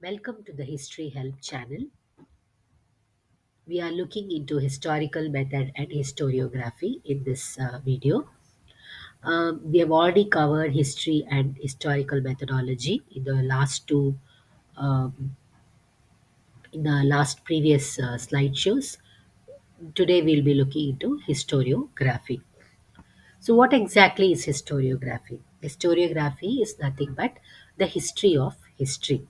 Welcome to the History Help channel. We are looking into historical method and historiography in this video. We have already covered history and historical methodology in the last two, um, in the last previous slideshows. Today we'll be looking into historiography. So, what exactly is historiography? Historiography is nothing but the history of history.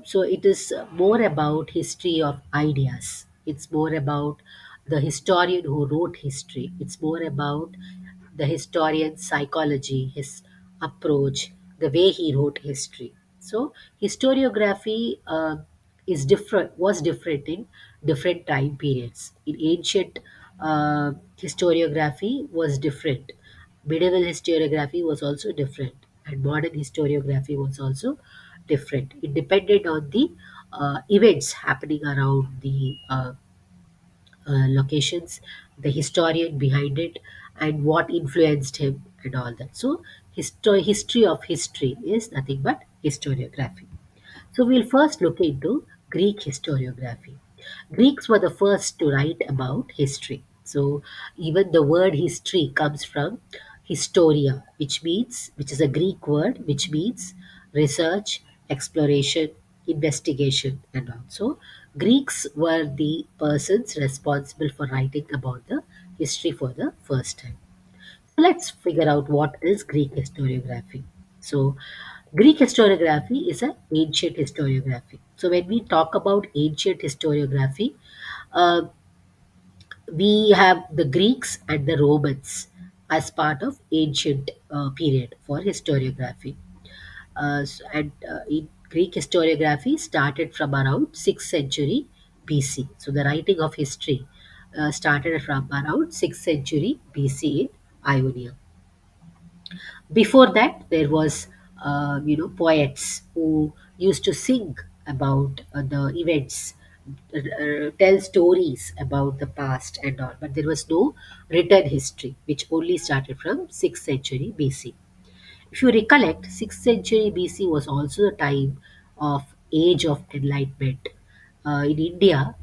So it is more about history of ideas. It's more about the historian who wrote history. It's more about the historian's psychology, his approach, the way he wrote history. So historiography was different in different time periods. In ancient historiography was different. Medieval historiography was also different, and modern historiography was also different. It depended on the events happening around the locations, the historian behind it, and what influenced him, and all that. So, history of history is nothing but historiography. So we'll first look into Greek historiography. Greeks were the first to write about history. So even the word history comes from historia, which is a Greek word, which means research, exploration, investigation, and also Greeks were the persons responsible for writing about the history for the first time. So let's figure out what is Greek historiography. So, Greek historiography is an ancient historiography. So, when we talk about ancient historiography, uh, we have the Greeks and the Romans as part of ancient period for historiography. In Greek historiography started from around 6th century BC. So the writing of history started from around 6th century BC in Ionia. Before that, there was, poets who used to sing about the events, tell stories about the past and all. But there was no written history, which only started from 6th century BC. If you recollect, 6th century BC was also a time of age of enlightenment. In India,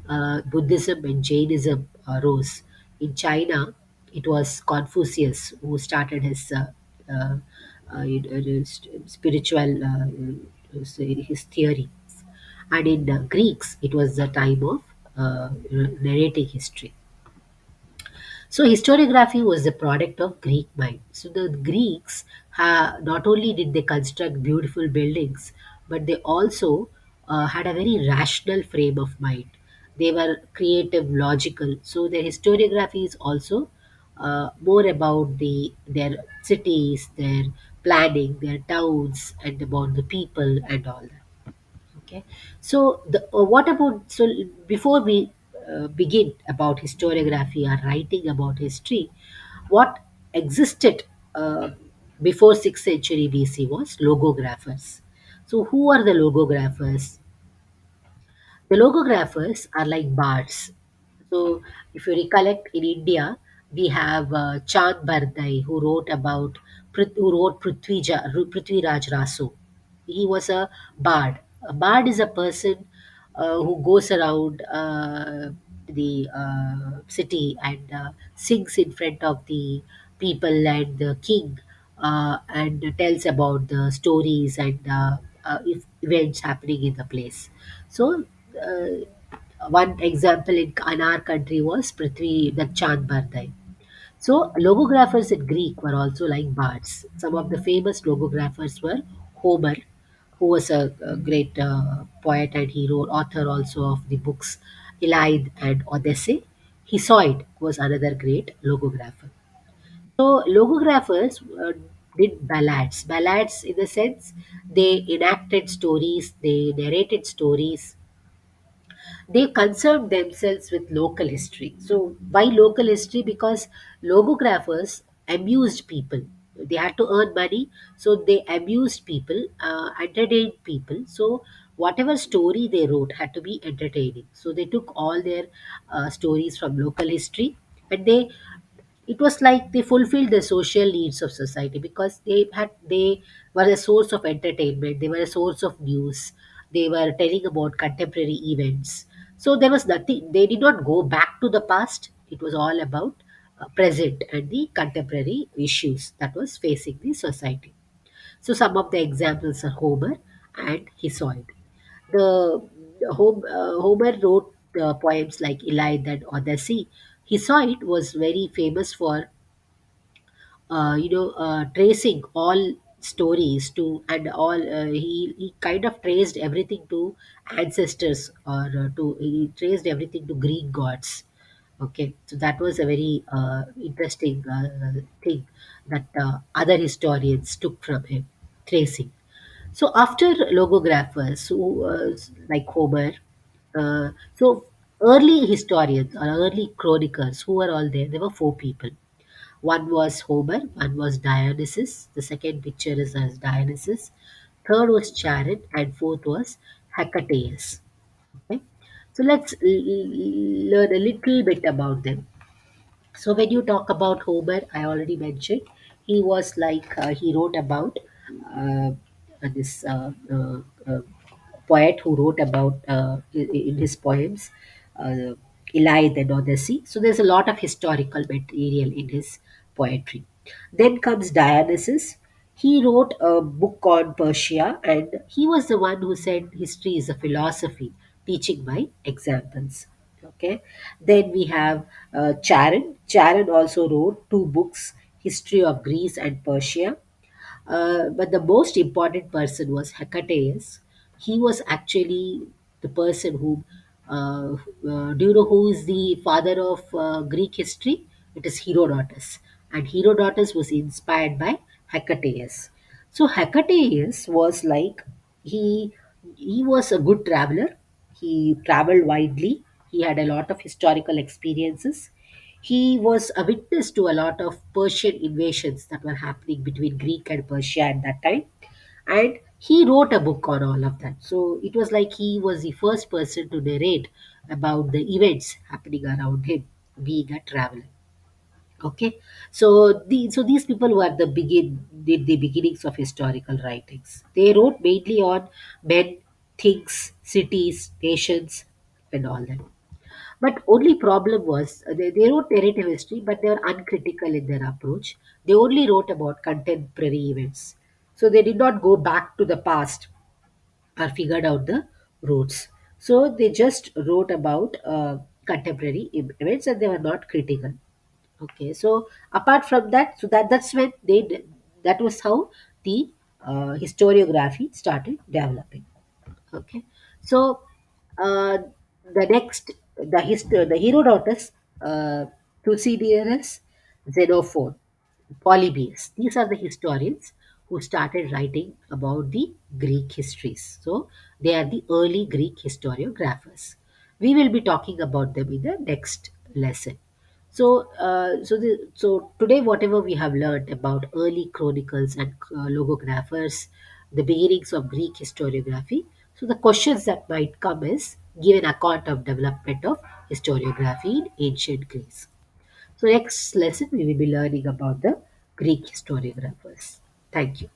Buddhism and Jainism rose. In China, it was Confucius who started his uh, spiritual his theory. And in Greeks, it was the time of narrating history. So historiography was the product of Greek mind. So the Greeks not only did they construct beautiful buildings, but they also had a very rational frame of mind. They were creative, logical. So their historiography is also more about their cities, their planning, their towns, and about the people and all that. Okay, so what about, so before we begin about historiography or writing about history, what existed uh, before 6th century BC was logographers. So who are the logographers? The logographers are like bards. So, if you recollect, in India, we have Chand Bardai, who wrote about who wrote Prithviraj Raso. He was a bard. A bard is a person who goes around the city and sings in front of the people and the king, and tells about the stories and events happening in the place. So, one example in our country was Prithvi, the Chand Bardai. So, logographers in Greek were also like bards. Some of the famous logographers were Homer, who was a great poet and hero, author also of the books Iliad and Odyssey. Hesiod was another great logographer. So, logographers did ballads. Ballads, in the sense, they enacted stories, they narrated stories, they concerned themselves with local history. So, why local history? Because logographers amused people. They had to earn money, so they amused people, entertained people. So, whatever story they wrote had to be entertaining. So, they took all their stories from local history, and it was like they fulfilled the social needs of society because they were a source of entertainment, they were a source of news, They were telling about contemporary events. So there was nothing, they did not go back to the past. It was all about present and the contemporary issues that was facing the society. So some of the examples are Homer and Hesiod. Homer wrote poems like Iliad and Odyssey. Hesiod was very famous for tracing all stories to, and all he kind of traced everything to ancestors, or he traced everything to Greek gods. Okay, so that was a very interesting thing that other historians took from him, tracing. So after logographers, who like Homer, so early historians or early chroniclers, who were all there? There were four people. One was Homer, one was Dionysus. The second picture is as Dionysus. Third was Charon, and fourth was Hecataeus. Okay, so let's learn a little bit about them. So when you talk about Homer, I already mentioned he was like he wrote about uh, this poet who wrote about in his poems uh, Iliad and Odyssey. So there's a lot of historical material in his poetry. Then comes Dionysus. He wrote a book on Persia, and he was the one who said history is a philosophy, teaching by examples. Okay. Then we have Charon. Charon also wrote two books, History of Greece and Persia. But the most important person was Hecataeus. He was actually the person who, do you know who is the father of Greek history? It is Herodotus. And Herodotus was inspired by Hecataeus. So Hecataeus was like, he he was a good traveler. He traveled widely. He had a lot of historical experiences. He was a witness to a lot of Persian invasions that were happening between Greek and Persia at that time. And he wrote a book on all of that. So it was like he was the first person to narrate about the events happening around him, being a traveler. Okay, so these people were did the beginnings of historical writings. They wrote mainly on men, things, cities, nations, and all that. But only problem was they wrote narrative history, but they were uncritical in their approach. They only wrote about contemporary events. So they did not go back to the past or figured out the roots. So they just wrote about contemporary events, and they were not critical. Okay, so apart from that, so that's when that was how the historiography started developing. Okay, so uh, the next, the Herodotus, Thucydides, Xenophon, Polybius. These are the historians who started writing about the Greek histories. So they are the early Greek historiographers. We will be talking about them in the next lesson. So today, whatever we have learned about early chronicles and logographers, the beginnings of Greek historiography. So the questions that might come is, give an account of development of historiography in ancient Greece. So next lesson we will be learning about the Greek historiographers. Thank you.